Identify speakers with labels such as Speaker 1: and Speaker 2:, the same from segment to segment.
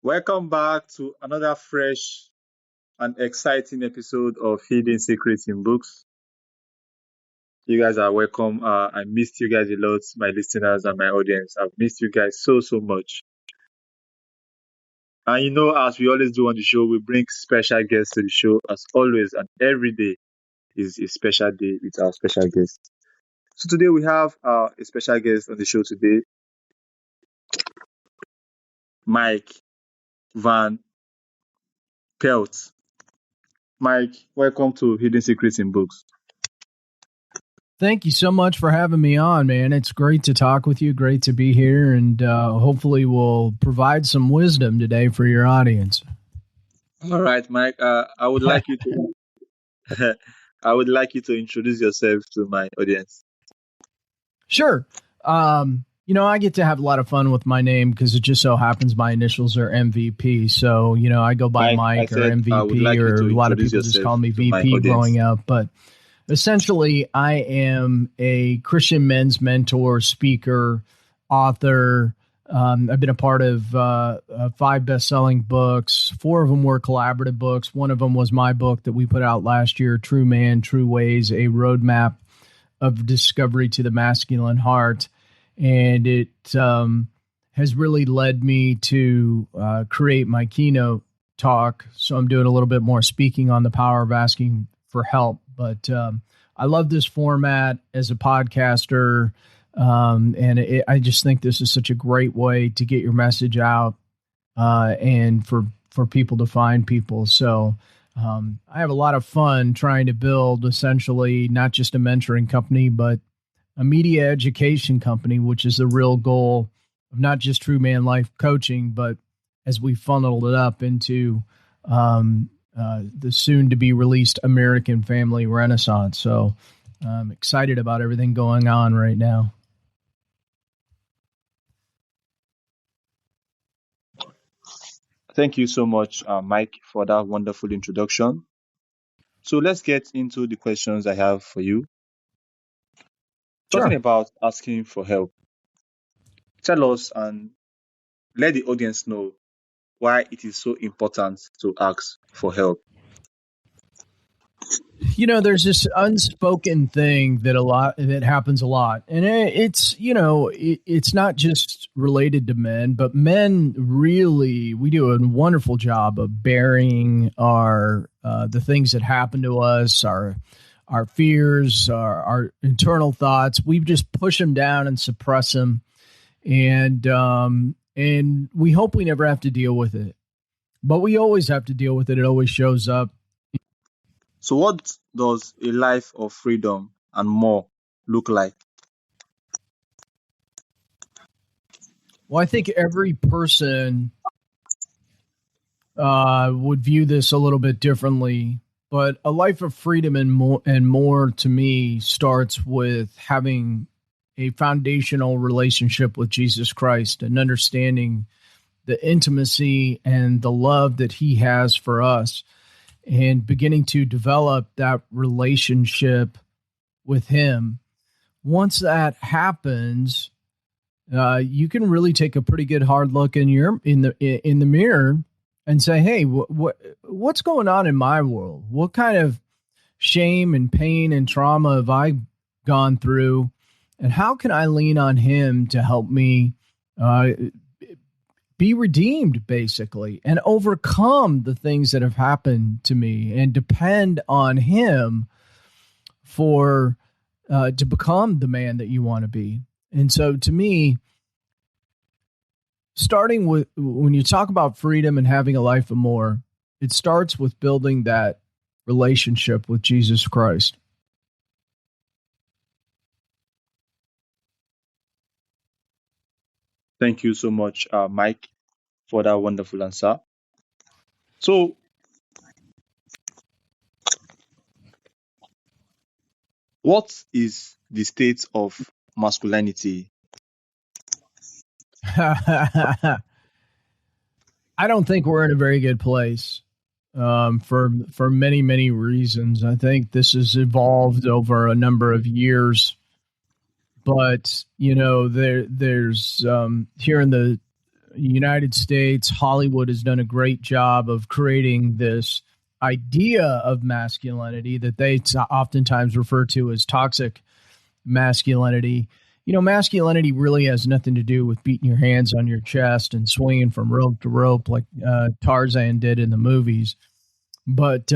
Speaker 1: Welcome back to another fresh and exciting episode of Hidden Secrets in Books. You guys are welcome. I missed you guys a lot, my listeners and my audience. I've missed you guys so much. And as we always do on the show, we bring special guests to the show as always, and every day is a special day with our special guests. So today we have a special guest on the show today, Mike Van Pelt. Mike, welcome to Hidden Secrets in Books.
Speaker 2: Thank you so much for having me on, man. It's great to talk with you. Great to be here, and hopefully we'll provide some wisdom today for your audience.
Speaker 1: All right, Mike. I would like you to I would like you to introduce yourself to my audience.
Speaker 2: Sure. I get to have a lot of fun with my name because it just so happens my initials are MVP. So, I go by Mike or MVP, or a lot of people just call me VP growing up. But essentially, I am a Christian men's mentor, speaker, author. I've been a part of 5 best-selling books. 4 of them were collaborative books. One of them was my book that we put out last year, True Man, True Ways, a roadmap of discovery to the masculine heart. And it has really led me to create my keynote talk. So I'm doing a little bit more speaking on the power of asking for help. But I love this format as a podcaster. I just think this is such a great way to get your message out and for people to find people. So I have a lot of fun trying to build essentially not just a mentoring company, but a media education company, which is the real goal of not just True Man Life Coaching, but as we funneled it up into the soon-to-be released American Family Renaissance. So I'm excited about everything going on right now.
Speaker 1: Thank you so much, Mike, for that wonderful introduction. So let's get into the questions I have for you.
Speaker 2: Sure.
Speaker 1: Talking about asking for help. Tell us and let the audience know why it is so important to ask for help.
Speaker 2: There's this unspoken thing that happens a lot, and it's not just related to men, but men really, we do a wonderful job of burying the things that happen to us, our fears, our internal thoughts. We just push them down and suppress them, and we hope we never have to deal with it, but we always have to deal with it. It always shows up.
Speaker 1: So what does a life of freedom and more look like?
Speaker 2: Well, I think every person would view this a little bit differently, but a life of freedom and more to me starts with having a foundational relationship with Jesus Christ and understanding the intimacy and the love that he has for us, and beginning to develop that relationship with him. Once that happens, you can really take a pretty good hard look in the mirror and say, hey, what's going on in my world? What kind of shame and pain and trauma have I gone through? And how can I lean on him to help me be redeemed, basically, and overcome the things that have happened to me, and depend on him to become the man that you want to be. And so to me, starting with, when you talk about freedom and having a life of more, it starts with building that relationship with Jesus Christ.
Speaker 1: Thank you so much, Mike, for that wonderful answer. So, what is the state of masculinity?
Speaker 2: I don't think we're in a very good place for many, many reasons. I think this has evolved over a number of years. But, there's here in the United States, Hollywood has done a great job of creating this idea of masculinity that they oftentimes refer to as toxic masculinity. Masculinity really has nothing to do with beating your hands on your chest and swinging from rope to rope like Tarzan did in the movies. But,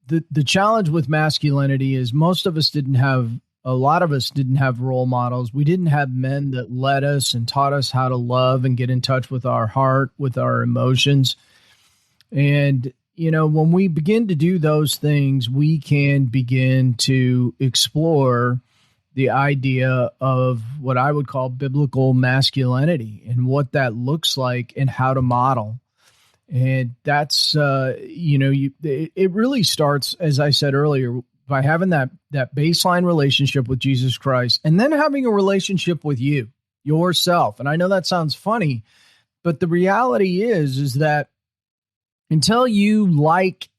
Speaker 2: the challenge with masculinity is a lot of us didn't have role models. We didn't have men that led us and taught us how to love and get in touch with our heart, with our emotions. And, when we begin to do those things, we can begin to explore the idea of what I would call biblical masculinity and what that looks like and how to model. And that's, it really starts, as I said earlier, by having that baseline relationship with Jesus Christ and then having a relationship with yourself. And I know that sounds funny, but the reality is that until you like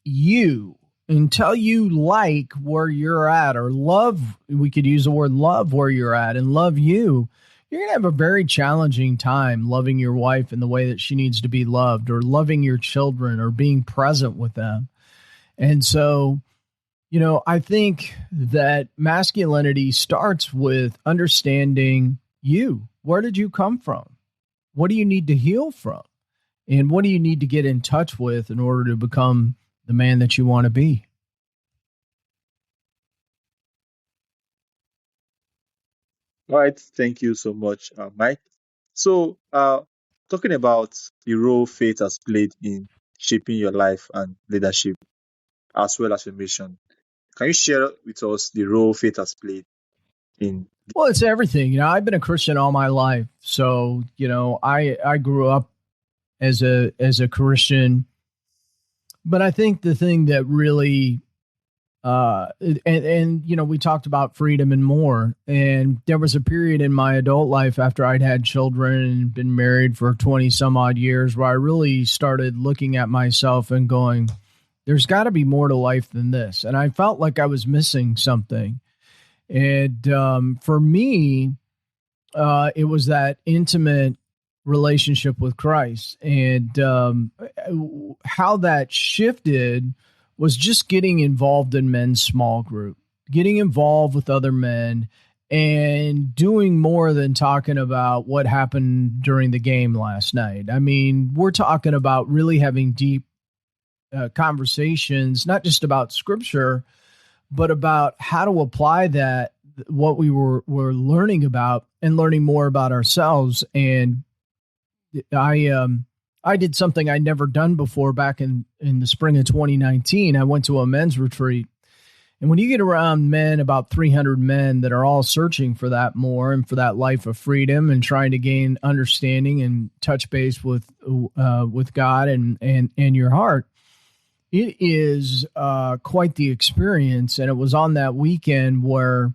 Speaker 2: where you're at or love, we could use the word love where you're at and love you're going to have a very challenging time loving your wife in the way that she needs to be loved or loving your children or being present with them. And so, I think that masculinity starts with understanding you. Where did you come from? What do you need to heal from? And what do you need to get in touch with in order to become the man that you want to be?
Speaker 1: All right. Thank you so much, Mike. So, talking about the role faith has played in shaping your life and leadership, as well as your mission, can you share with us the role faith has played in?
Speaker 2: Well, it's everything. I've been a Christian all my life. So, I grew up as a Christian. But I think the thing that really we talked about freedom and more. And there was a period in my adult life after I'd had children and been married for 20 some odd years where I really started looking at myself and going, there's got to be more to life than this. And I felt like I was missing something. And for me, it was that intimate relationship with Christ. And how that shifted was just getting involved in men's small group, getting involved with other men and doing more than talking about what happened during the game last night. I mean, we're talking about really having deep conversations, not just about scripture, but about how to apply that, what we were learning about and learning more about ourselves. And I did something I'd never done before back in the spring of 2019. I went to a men's retreat. And when you get around men, about 300 men that are all searching for that more and for that life of freedom and trying to gain understanding and touch base with God and your heart, it is quite the experience. And it was on that weekend where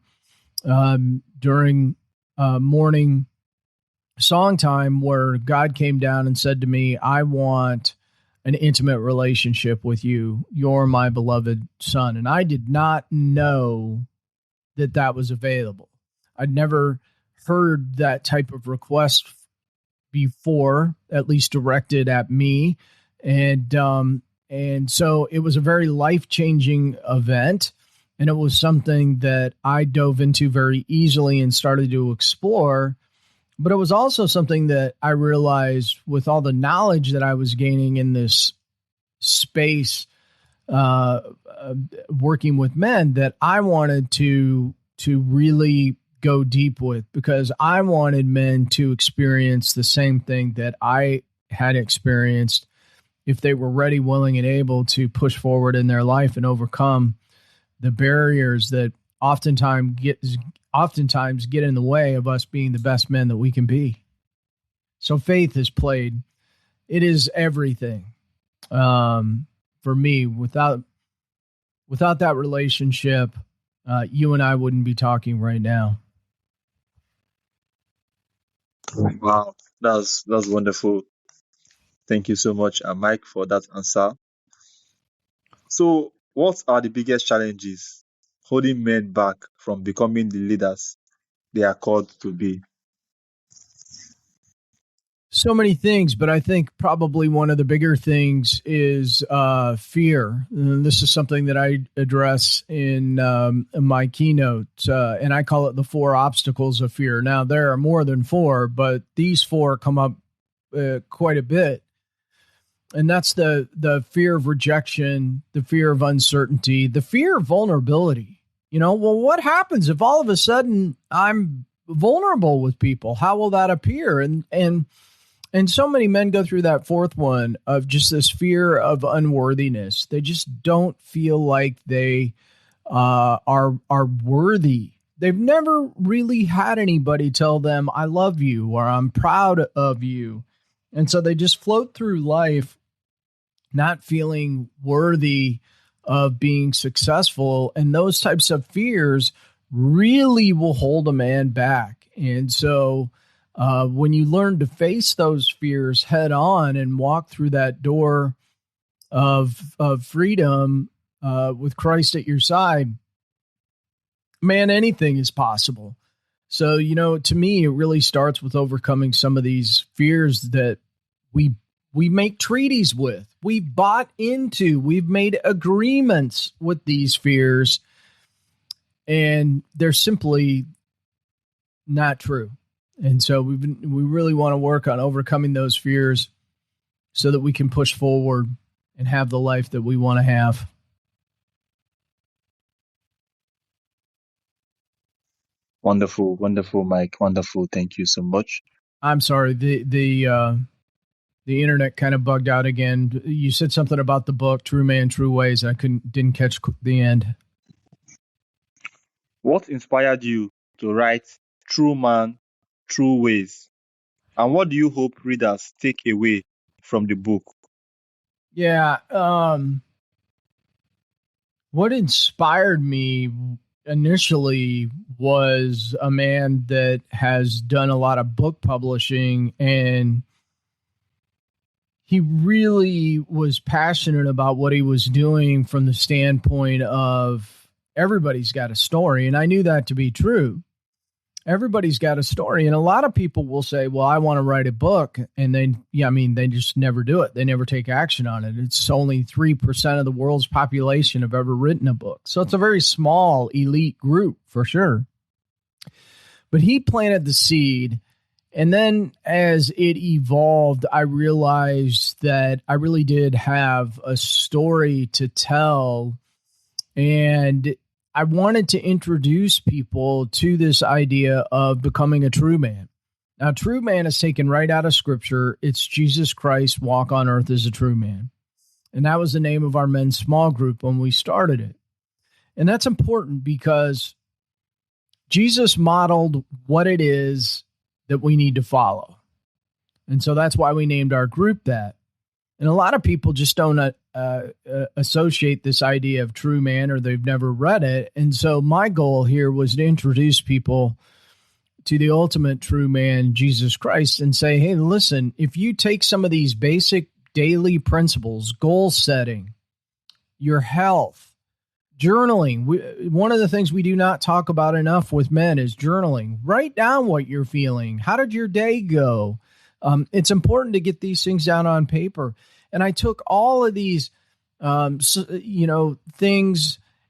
Speaker 2: during morning song time where God came down and said to me, I want an intimate relationship with you. You're my beloved son. And I did not know that was available. I'd never heard that type of request before, at least directed at me. And so it was a very life-changing event. And it was something that I dove into very easily and started to explore. But it was also something that I realized with all the knowledge that I was gaining in this space, working with men, that I wanted to really go deep with, because I wanted men to experience the same thing that I had experienced if they were ready, willing, and able to push forward in their life and overcome the barriers that oftentimes get in the way of us being the best men that we can be. So faith has played. It is everything for me. Without that relationship, you and I wouldn't be talking right now.
Speaker 1: Wow, that's wonderful. Thank you so much, Mike, for that answer. So, what are the biggest challenges holding men back from becoming the leaders they are called to be?
Speaker 2: So many things, but I think probably one of the bigger things is fear. And this is something that I address in my keynote, and I call it the 4 obstacles of fear. Now, there are more than 4, but these 4 come up quite a bit. And that's the fear of rejection, the fear of uncertainty, the fear of vulnerability. Well, what happens if all of a sudden I'm vulnerable with people? How will that appear? And so many men go through that 4th one of just this fear of unworthiness. They just don't feel like they are worthy. They've never really had anybody tell them, I love you, or I'm proud of you. And so they just float through life not feeling worthy of being successful. And those types of fears really will hold a man back. And so when you learn to face those fears head on and walk through that door of freedom with Christ at your side, man, anything is possible. So, to me, it really starts with overcoming some of these fears that we make treaties with, we've bought into, we've made agreements with these fears, and they're simply not true. And so we really want to work on overcoming those fears so that we can push forward and have the life that we want to have.
Speaker 1: Wonderful, wonderful, Mike. Wonderful. Thank you so much.
Speaker 2: I'm sorry. The internet kind of bugged out again. You said something about the book, True Man, True Ways. I didn't catch the end.
Speaker 1: What inspired you to write True Man, True Ways? And what do you hope readers take away from the book?
Speaker 2: Yeah. What inspired me initially was a man that has done a lot of book publishing, and he really was passionate about what he was doing from the standpoint of everybody's got a story. And I knew that to be true. Everybody's got a story. And a lot of people will say, well, I want to write a book. And then, they just never do it. They never take action on it. It's only 3% of the world's population have ever written a book. So it's a very small elite group for sure. But he planted the seed. And then as it evolved, I realized that I really did have a story to tell. And I wanted to introduce people to this idea of becoming a true man. Now, true man is taken right out of Scripture. It's Jesus Christ walk on earth as a true man. And that was the name of our men's small group when we started it. And that's important because Jesus modeled what it is that we need to follow. And so that's why we named our group that. And a lot of people just don't associate this idea of true man, or they've never read it. And so my goal here was to introduce people to the ultimate true man, Jesus Christ, and say, hey, listen, if you take some of these basic daily principles, goal setting, your health, journaling. One of the things we do not talk about enough with men is journaling. Write down what you're feeling. How did your day go? It's important to get these things down on paper. And I took all of these, things,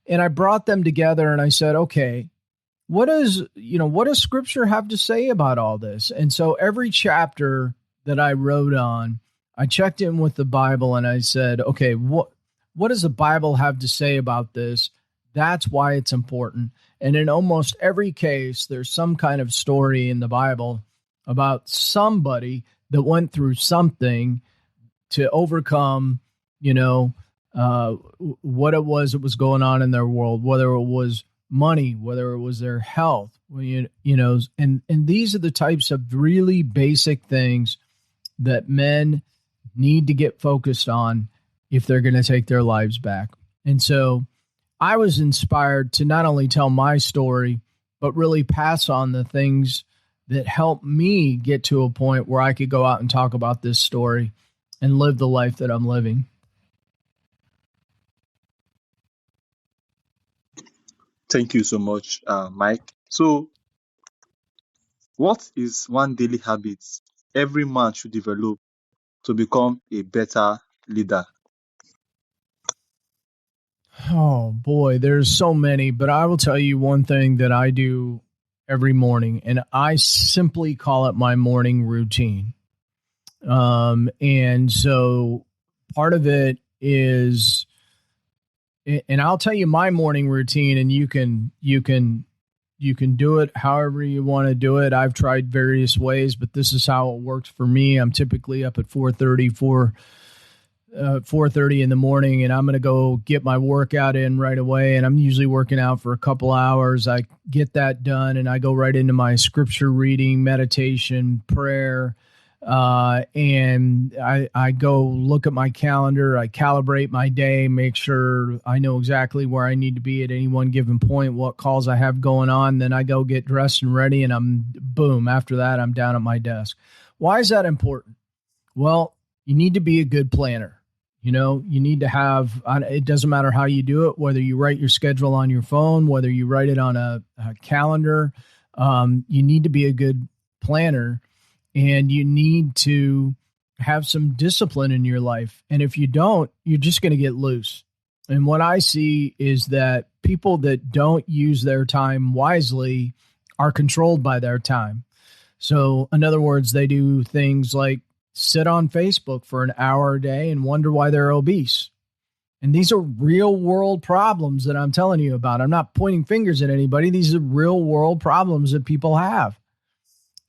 Speaker 2: and I brought them together, and I said, okay, what does Scripture have to say about all this? And so every chapter that I wrote on, I checked in with the Bible, and I said, okay, what does the Bible have to say about this? That's why it's important. And in almost every case, there's some kind of story in the Bible about somebody that went through something to overcome, what it was that was going on in their world, whether it was money, whether it was their health, and these are the types of really basic things that men need to get focused on if they're going to take their lives back. And so I was inspired to not only tell my story, but really pass on the things that helped me get to a point where I could go out and talk about this story and live the life that I'm living.
Speaker 1: Thank you so much, Mike. So what is one daily habit every man should develop to become a better leader?
Speaker 2: Oh boy, there's so many, but I will tell you one thing that I do every morning, and I simply call it my morning routine. And so part of it is, and I'll tell you my morning routine, and you can do it however you want to do it. I've tried various ways, but this is how it works for me. I'm typically up at 4:30 in the morning, and I'm going to go get my workout in right away. And I'm usually working out for a couple hours. I get that done, and I go right into my scripture reading, meditation, prayer. And I go look at my calendar. I calibrate my day, make sure I know exactly where I need to be at any one given point, what calls I have going on. Then I go get dressed and ready, and after that, I'm down at my desk. Why is that important? Well, you need to be a good planner. You need to have, it doesn't matter how you do it, whether you write your schedule on your phone, whether you write it on a calendar, you need to be a good planner, and you need to have some discipline in your life. And if you don't, you're just going to get loose. And what I see is that people that don't use their time wisely are controlled by their time. So in other words, they do things like sit on Facebook for an hour a day and wonder why they're obese. And these are real world problems that I'm telling you about. I'm not pointing fingers at anybody. These are real world problems that people have.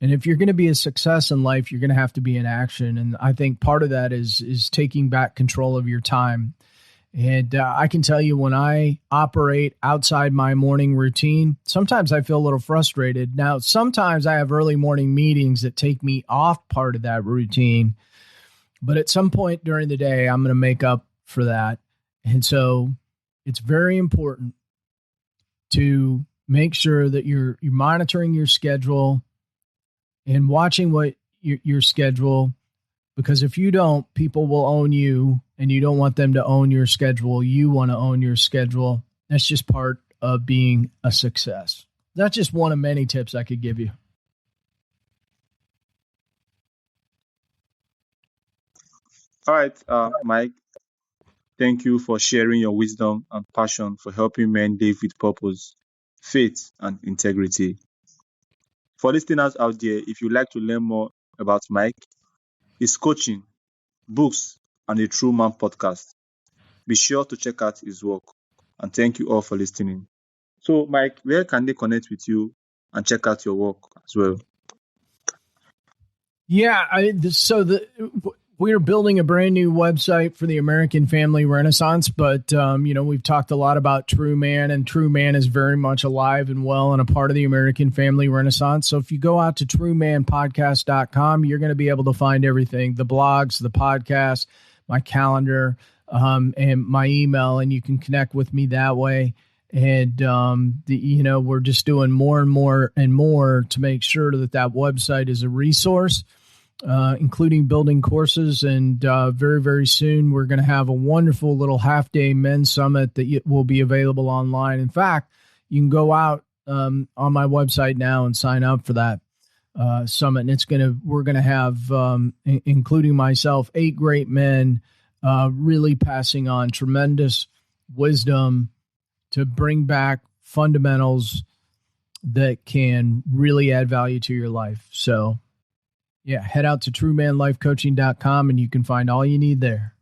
Speaker 2: And if you're going to be a success in life, you're going to have to be in action. And I think part of that is taking back control of your time. And I can tell you, when I operate outside my morning routine, sometimes I feel a little frustrated. Now, sometimes I have early morning meetings that take me off part of that routine. But at some point during the day, I'm going to make up for that. And so it's very important to make sure that you're monitoring your schedule and watching what your schedule, because if you don't, people will own you, and you don't want them to own your schedule. You want to own your schedule. That's just part of being a success. That's just one of many tips I could give you.
Speaker 1: All right, Mike, thank you for sharing your wisdom and passion for helping men live with purpose, faith, and integrity. For listeners out there, if you'd like to learn more about Mike, his coaching, books, and the True Man podcast, be sure to check out his work. And thank you all for listening. So, Mike, where can they connect with you and check out your work as well?
Speaker 2: Yeah, we're building a brand new website for the American Family Renaissance, but we've talked a lot about True Man, and True Man is very much alive and well and a part of the American Family Renaissance. So if you go out to truemanpodcast.com, you're going to be able to find everything: the blogs, the podcast, my calendar, and my email, and you can connect with me that way. And, we're just doing more and more and more to make sure that website is a resource, including building courses. And very, very soon, we're going to have a wonderful little half-day men's summit that will be available online. In fact, you can go out on my website now and sign up for that summit. And we're going to have, including myself, 8 great men really passing on tremendous wisdom to bring back fundamentals that can really add value to your life. So, yeah, head out to truemanlifecoaching.com and you can find all you need there.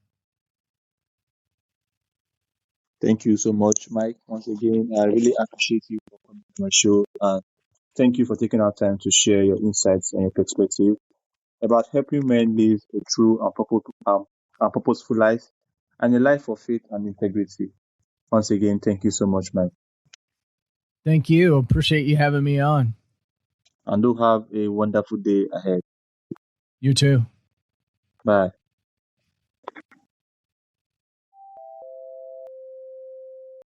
Speaker 1: Thank you so much, Mike. Once again, I really appreciate you for coming to my show. And thank you for taking our time to share your insights and your perspective about helping men live a true and purposeful life, and a life of faith and integrity. Once again, thank you so much, Mike.
Speaker 2: Thank you. Appreciate you having me on.
Speaker 1: And do have a wonderful day ahead.
Speaker 2: You too.
Speaker 1: Bye.